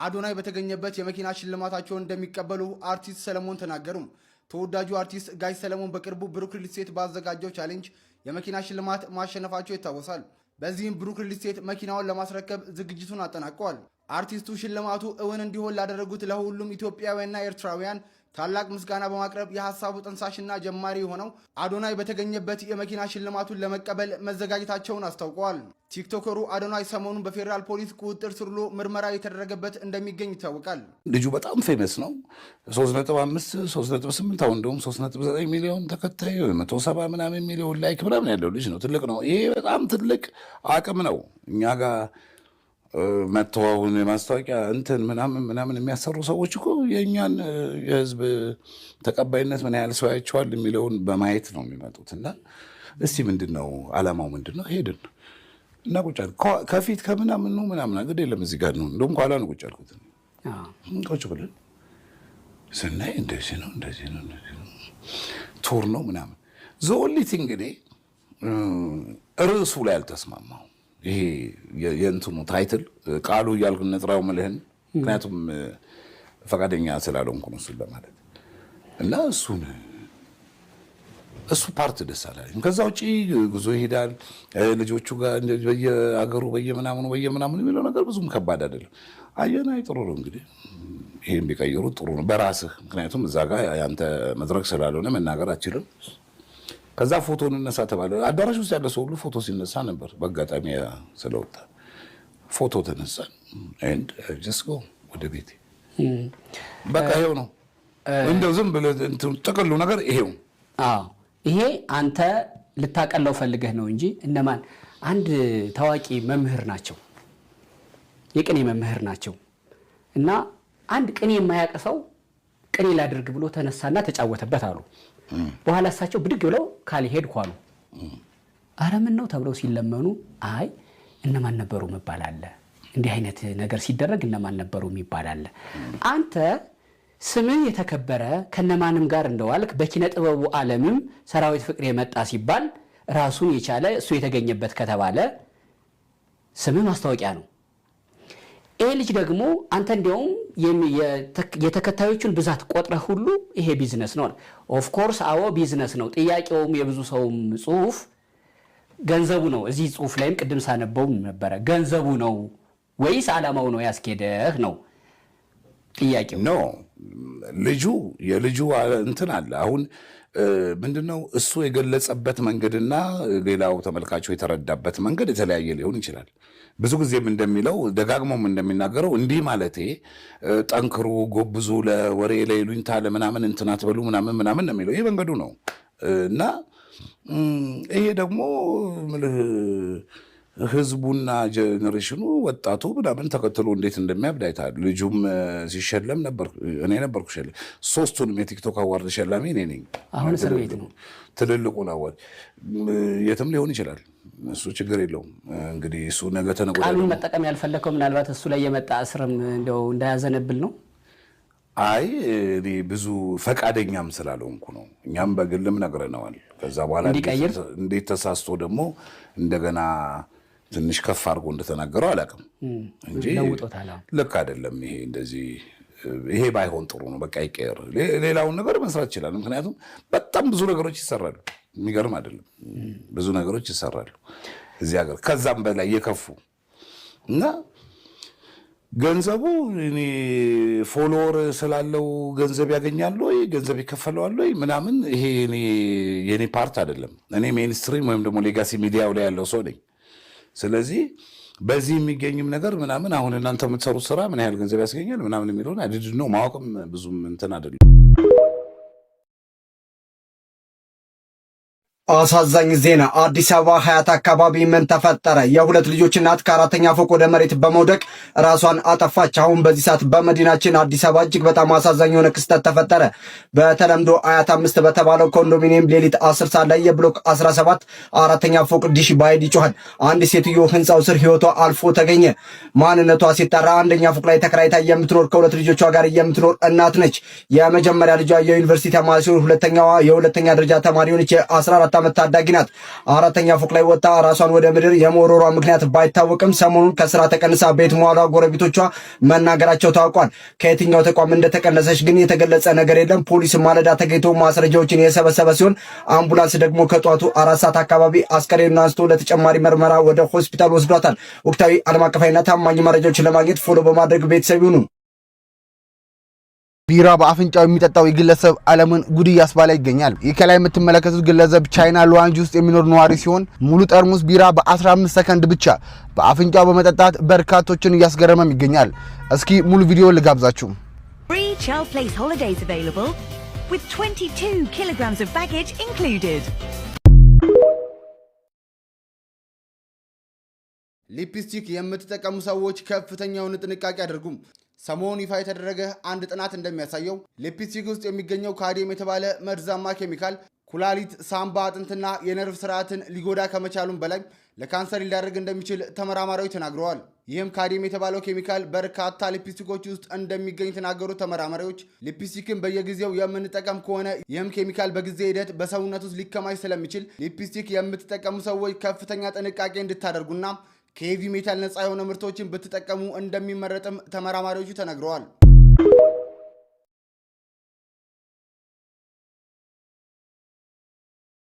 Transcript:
አዶናይ በተገኘበት የመኪና ሽልማታቸውን እንደሚቀበሉ አርቲስት ሰለሞን ተናገሩ። ተወዳጁ አርቲስት ጋሽ ሰለሞን በቅርቡ ብሩክ ሪል ስቴት ባዘጋጀው ቻሌንጅ የመኪና ሽልማት ማሸነፋቸው ይታወሳል። በዚህም ብሩክ ሪል ስቴት መኪናውን ለማስረከብ ዝግጅቱን አጠናቀዋል። አርቲስቱ ሽልማቱ እውን እንዲሆን ላደረጉት ለሁሉም ኢትዮጵያውያንና ኤርትራውያን ታላቅ ምስጋና በማቅረብ የሐሳቡ ጥንሳሽና ጀማሪ የሆነው አዶናይ በተገኘበት የመኪና ሽልማቱን ለመቀበል መዘጋጀታቸውን አስታውቀዋል። ቲክቶከሩ አዶናይ ሰሞኑን በፌዴራል ፖሊስ ቁጥጥር ስር ውሎ ምርመራ የተደረገበት እንደሚገኝ ይታወቃል። ልጁ በጣም ፌመስ ነው። 3.5 3.8 አሁን እንደውም 3.9 ሚሊዮን ተከታይ 170 ምናምን ሚሊዮን ላይክ ምናምን ያለው ልጅ ነው። ትልቅ ነው። ይሄ በጣም ትልቅ አቅም ነው። እኛ ጋር መተዋውን ማስታወቂያ እንትን ምናምን የሚያሰሩ ሰዎች እኮ የእኛን የህዝብ ተቀባይነት ምን ያህል ሰው ያቸዋል የሚለውን በማየት ነው የሚመጡት። እና እስቲ ምንድን ነው አላማው ምንድን ነው? ሄድን እና ቁጭ ከፊት ከምናምን ነው ምናምን እንግዲህ የለም እዚህ ጋር ነው እንደውም ኋላ ነው ቁጭ አልኩት። ቁጭ ብለን ስናይ እንደዚህ ነው ቱር ነው ምናምን ዘወሊት እንግዲህ ርዕሱ ላይ አልተስማማው። ይሄ የእንትኑ ታይትል ቃሉ እያልኩ ነጥራው መልህን ምክንያቱም ፈቃደኛ ስላልሆንኩ ነው እሱን ለማለት እና እሱ ፓርት ደስ አላለኝ። ከዛ ውጪ ጉዞ ይሄዳል ልጆቹ ጋር በየአገሩ በየምናምኑ የሚለው ነገር ብዙም ከባድ አይደለም። አየናይ ጥሩ ነው እንግዲህ ይሄን ቢቀይሩ ጥሩ ነው በራስህ ምክንያቱም እዛ ጋር ያንተ መድረክ ስላልሆነ መናገር አችልም። ከዛ ፎቶ እንነሳ ተባለ። አዳራሽ ውስጥ ያለ ሰው ሁሉ ፎቶ ሲነሳ ነበር። በአጋጣሚ ስለወጣ ፎቶ ተነሳን and just go ወደ ቤቴ በቃ ይሄው ነው እንደው ዝም ብለህ ጥቅሉ ነገር ይሄው። ይሄ አንተ ልታቀለው ፈልገህ ነው እንጂ እነማን አንድ ታዋቂ መምህር ናቸው፣ የቅኔ መምህር ናቸው እና አንድ ቅኔ የማያውቅ ሰው ቅኔ ላድርግ ብሎ ተነሳና ተጫወተበት አሉ። በኋላ እሳቸው ብድግ ብለው ካልሄድኩ አሉ። ኧረ ምን ነው ተብለው ሲለመኑ አይ እነማን ነበሩ መባል አለ፣ እንዲህ አይነት ነገር ሲደረግ እነማን ነበሩ የሚባል አለ። አንተ ስምህ የተከበረ ከነማንም ጋር እንደዋልክ በኪነ ጥበቡ ዓለምም ሰራዊት ፍቅር የመጣ ሲባል ራሱን የቻለ እሱ የተገኘበት ከተባለ ስምህ ማስታወቂያ ነው። ይሄ ልጅ ደግሞ አንተ እንደውም የተከታዮቹን ብዛት ቆጥረህ ሁሉ ይሄ ቢዝነስ ነው። ኦፍ ኮርስ አዎ ቢዝነስ ነው። ጥያቄውም የብዙ ሰውም ጽሁፍ ገንዘቡ ነው። እዚህ ጽሁፍ ላይም ቅድም ሳነበው ነበር ገንዘቡ ነው ወይስ ዓላማው ነው ያስኬደህ ነው ጥያቄው። ኖ የልጁ እንትን አለ። አሁን ምንድነው እሱ የገለጸበት መንገድና ሌላው ተመልካቹ የተረዳበት መንገድ የተለያየ ሊሆን ይችላል። ብዙ ጊዜም እንደሚለው ደጋግሞም እንደሚናገረው እንዲህ ማለቴ ጠንክሩ፣ ጎብዙ፣ ለወሬ ለይሉኝታ ለምናምን እንትን አትበሉ ምናምን ነው የሚለው። ይሄ መንገዱ ነው እና ይሄ ደግሞ ህዝቡና ጀነሬሽኑ ወጣቱ ምናምን ተከትሎ እንዴት እንደሚያብድ አይታል። ልጁም ሲሸለም ነበር እኔ ነበርኩ ሸለም። ሶስቱንም የቲክቶክ አዋርድ ሸላሚ እኔ ነኝ። አሁን እስር ቤት ነው። ትልልቁን አዋርድ የትም ሊሆን ይችላል፣ እሱ ችግር የለውም። እንግዲህ እሱ ነገ ተነገ ቃሉን መጠቀም ያልፈለከው ምናልባት እሱ ላይ የመጣ እስርም እንደው እንዳያዘነብል ነው። አይ እኔ ብዙ ፈቃደኛም ስላልሆንኩ ነው። እኛም በግልም ነግረነዋል። ከዛ በኋላ እንዴት ተሳስቶ ደግሞ እንደገና ትንሽ ከፍ አድርጎ እንደተናገረው አላውቅም እንጂ ልክ አይደለም። ይሄ እንደዚህ ይሄ ባይሆን ጥሩ ነው። በቃ ይቀር፣ ሌላውን ነገር መስራት ይችላል። ምክንያቱም በጣም ብዙ ነገሮች ይሰራሉ። የሚገርም አይደለም፣ ብዙ ነገሮች ይሰራሉ እዚህ ሀገር ከዛም በላይ የከፉ እና ገንዘቡ እኔ ፎሎወር ስላለው ገንዘብ ያገኛል ወይ ገንዘብ ይከፈለዋል ወይ ምናምን ይሄ የኔ ፓርት አይደለም። እኔ ሜንስትሪም ወይም ደግሞ ሌጋሲ ሚዲያው ላይ ያለው ሰው ነኝ። ስለዚህ በዚህ የሚገኝም ነገር ምናምን አሁን እናንተ የምትሰሩት ስራ ምን ያህል ገንዘብ ያስገኛል ምናምን የሚለውን አይደድ ነው ማወቅም ብዙም እንትን አይደለም። አሳዛኝ ዜና አዲስ አበባ ሀያት አካባቢ ምን ተፈጠረ? የሁለት ልጆች እናት ከአራተኛ ፎቅ ወደ መሬት በመውደቅ ራሷን አጠፋች። አሁን በዚህ ሰዓት በመዲናችን አዲስ አበባ እጅግ በጣም አሳዛኝ የሆነ ክስተት ተፈጠረ። በተለምዶ አያት 5 በተባለው ኮንዶሚኒየም ሌሊት 10 ሰዓት ላይ የብሎክ 17 አራተኛ ፎቅ ዲሽ ባይድ ይጮሃል። አንድ ሴትዮ ህንፃው ስር ህይወቷ አልፎ ተገኘ። ማንነቷ ሲጠራ አንደኛ ፎቅ ላይ ተከራይታ የምትኖር ከሁለት ልጆቿ ጋር የምትኖር እናት ነች። የመጀመሪያ ልጇ የዩኒቨርሲቲ ተማሪ ሲሆን ሁለተኛዋ የሁለተኛ ደረጃ ተማሪ ሆነች። የ14 ዓመት ታዳጊ ናት። አራተኛ ፎቅ ላይ ወጣ ራሷን ወደ ምድር የመወረሯ ምክንያት ባይታወቅም ሰሞኑን ከስራ ተቀንሳ ቤት መዋሏ ጎረቤቶቿ መናገራቸው ታውቋል። ከየትኛው ተቋም እንደተቀነሰች ግን የተገለጸ ነገር የለም። ፖሊስ ማለዳ ተገኝቶ ማስረጃዎችን የሰበሰበ ሲሆን አምቡላንስ ደግሞ ከጧቱ 4 ሰዓት አካባቢ አስከሬኑን አንስቶ ለተጨማሪ ምርመራ ወደ ሆስፒታል ወስዷታል። ወቅታዊ ዓለም አቀፋዊና ታማኝ መረጃዎችን ለማግኘት ፎሎ በማድረግ ቤተሰብ ይሁኑ። ቢራ በአፍንጫው የሚጠጣው የግለሰብ ዓለምን ጉድ እያስባለ ይገኛል። ይህ ከላይ የምትመለከቱት ግለሰብ ቻይና ሉዋንጂ ውስጥ የሚኖር ነዋሪ ሲሆን ሙሉ ጠርሙስ ቢራ በ15 ሰከንድ ብቻ በአፍንጫው በመጠጣት በርካቶችን እያስገረመም ይገኛል። እስኪ ሙሉ ቪዲዮ ልጋብዛችሁ። Free Shell Place holidays available with 22 kilograms of baggage included. ሊፕስቲክ የምትጠቀሙ ሰዎች ከፍተኛውን ጥንቃቄ አድርጉም። ሰሞኑን ይፋ የተደረገ አንድ ጥናት እንደሚያሳየው ሊፕስቲክ ውስጥ የሚገኘው ካድሚየም የተባለ መርዛማ ኬሚካል ኩላሊት፣ ሳምባ፣ አጥንትና የነርቭ ስርዓትን ሊጎዳ ከመቻሉም በላይ ለካንሰር ሊዳርግ እንደሚችል ተመራማሪዎች ተናግረዋል። ይህም ካድሚየም የተባለው ኬሚካል በርካታ ሊፕስቲኮች ውስጥ እንደሚገኝ የተናገሩት ተመራማሪዎች ሊፕስቲክን በየጊዜው የምንጠቀም ከሆነ ይህም ኬሚካል በጊዜ ሂደት በሰውነት ውስጥ ሊከማች ስለሚችል ሊፕስቲክ የምትጠቀሙ ሰዎች ከፍተኛ ጥንቃቄ እንድታደርጉና ከሄቪ ሜታል ነፃ የሆነ ምርቶችን ብትጠቀሙ እንደሚመረጥም ተመራማሪዎቹ ተነግረዋል።